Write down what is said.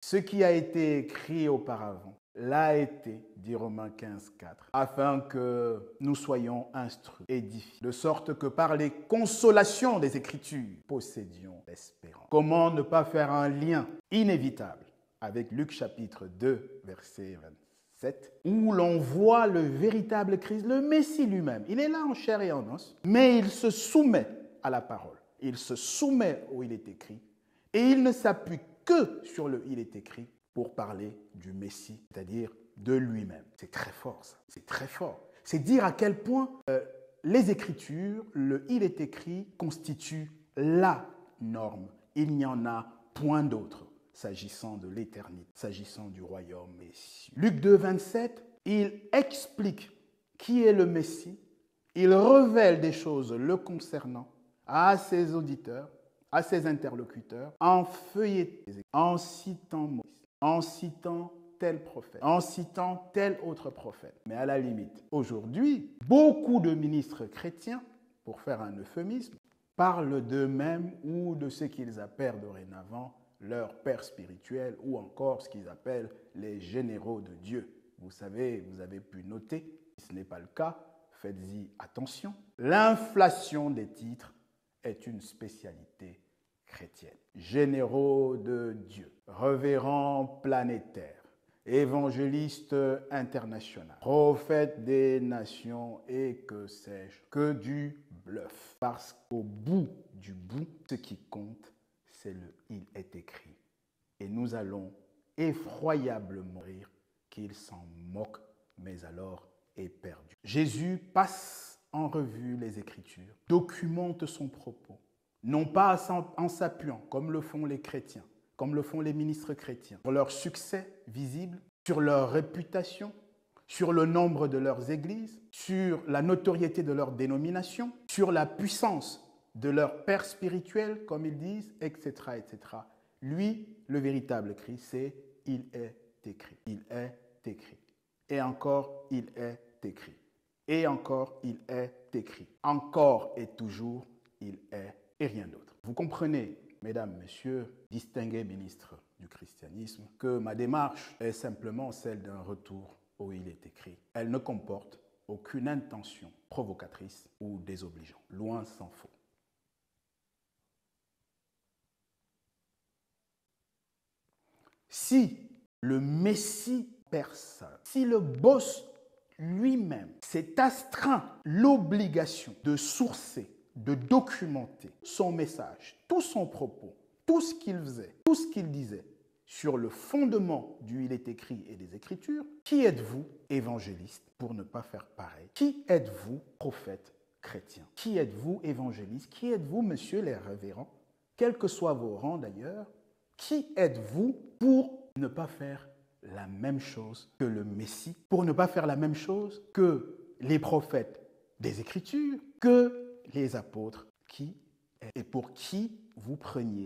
Ce qui a été écrit auparavant l'a été, dit Romains 15, 4, afin que nous soyons instruits, édifiés, de sorte que par les consolations des Écritures, possédions l'espérance. Comment ne pas faire un lien inévitable avec Luc chapitre 2, verset 27, où l'on voit le véritable Christ, le Messie lui-même. Il est là en chair et en os, mais il se soumet à la parole. Il se soumet où il est écrit, et il ne s'appuie que sur le « il est écrit » pour parler du Messie, c'est-à-dire de lui-même. C'est très fort, ça. C'est très fort. C'est dire à quel point les Écritures, le « il est écrit » constitue la norme. Il n'y en a point d'autre s'agissant de l'éternité, s'agissant du royaume Messie. Luc 2, 27, il explique qui est le Messie, il révèle des choses le concernant à ses auditeurs, à ses interlocuteurs, en feuilletant, en citant Moïse, en citant tel prophète, en citant tel autre prophète. Mais à la limite, aujourd'hui, beaucoup de ministres chrétiens, pour faire un euphémisme, parlent d'eux-mêmes ou de ce qu'ils appellent dorénavant leur père spirituel ou encore ce qu'ils appellent les généraux de Dieu. Vous savez, vous avez pu noter, si ce n'est pas le cas, faites-y attention. L'inflation des titres est une spécialité chrétienne. Généraux de Dieu, révérend planétaire, évangéliste international, prophète des nations et que sais-je, que du bluff. Parce qu'au bout du bout, ce qui compte, c'est le « il est écrit ». Et nous allons effroyablement rire qu'il s'en moque, mais alors est perdu. Jésus passe en revue les Écritures, documente son propos, non pas en s'appuyant, comme le font les chrétiens, comme le font les ministres chrétiens, sur leur succès visible, sur leur réputation, sur le nombre de leurs églises, sur la notoriété de leur dénomination, sur la puissance de leur père spirituel, comme ils disent, etc., etc. Lui, le véritable Christ, c'est « il est écrit ». Il est écrit. Et encore, il est écrit. Et encore, il est écrit. Encore et toujours, il est et rien d'autre. Vous comprenez, mesdames, messieurs, distingués ministres du christianisme, que ma démarche est simplement celle d'un retour où il est écrit. Elle ne comporte aucune intention provocatrice ou désobligeante. Loin s'en faut. Si le Messie personne, si le boss lui-même s'est astreint l'obligation de sourcer, de documenter son message, tout son propos, tout ce qu'il faisait, tout ce qu'il disait, sur le fondement du « il est écrit » et des Écritures, qui êtes-vous, évangéliste, pour ne pas faire pareil? Qui êtes-vous, prophète chrétien? Qui êtes-vous, évangéliste? Qui êtes-vous, messieurs les révérends? Quels que soient vos rangs d'ailleurs, qui êtes-vous pour ne pas faire la même chose que le Messie, pour ne pas faire la même chose que les prophètes des Écritures, que les apôtres, qui et pour qui vous preniez